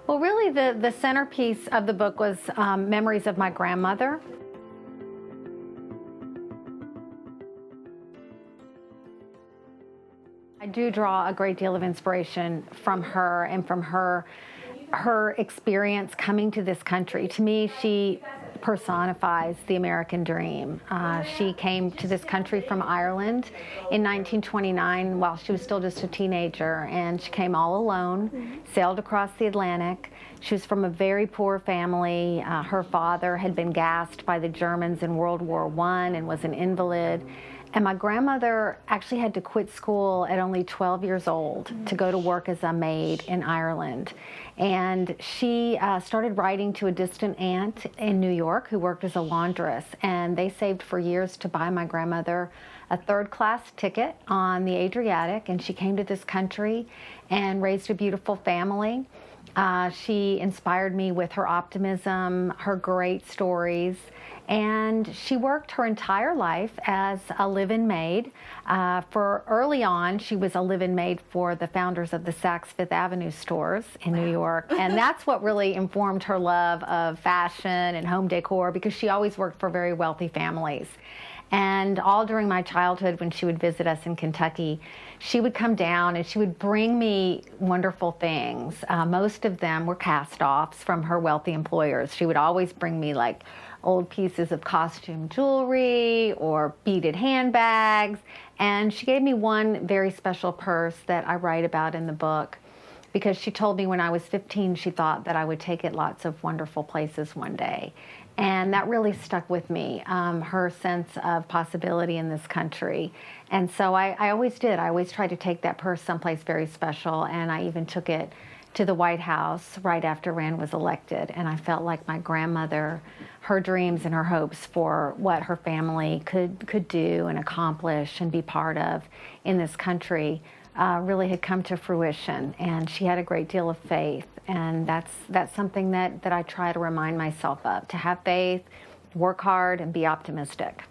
Well, really, the centerpiece of the book was memories of my grandmother. I do draw a great deal of inspiration from her and from her experience coming to this country. To me, she personifies the American dream. She came to this country from Ireland in 1929 while she was still just a teenager, and she came all alone, sailed across the Atlantic. She was from a very poor family. Her father had been gassed by the Germans in World War I and was an invalid. And my grandmother actually had to quit school at only 12 years old to go to work as a maid in Ireland. And she started writing to a distant aunt in New York who worked as a laundress. And they saved for years to buy my grandmother a third-class ticket on the Adriatic. And she came to this country and raised a beautiful family. She inspired me with her optimism, her great stories, and she worked her entire life as a live-in maid. For early on, she was a live-in maid for the founders of the Saks Fifth Avenue stores in New York, and that's what really informed her love of fashion and home decor, because she always worked for very wealthy families. And all during my childhood, when she would visit us in Kentucky, she would come down and she would bring me wonderful things. Most of them were cast-offs from her wealthy employers. She would always bring me like old pieces of costume jewelry or beaded handbags. And she gave me one very special purse that I write about in the book, because she told me when I was 15 she thought that I would take it lots of wonderful places one day. And that really stuck with me, her sense of possibility in this country. And so I always did. I always tried to take that purse someplace very special, and I even took it to the White House right after Rand was elected. And I felt like my grandmother, her dreams and her hopes for what her family could do and accomplish and be part of in this country really had come to fruition. And she had a great deal of faith. And that's something that I try to remind myself of, to have faith, work hard, and be optimistic.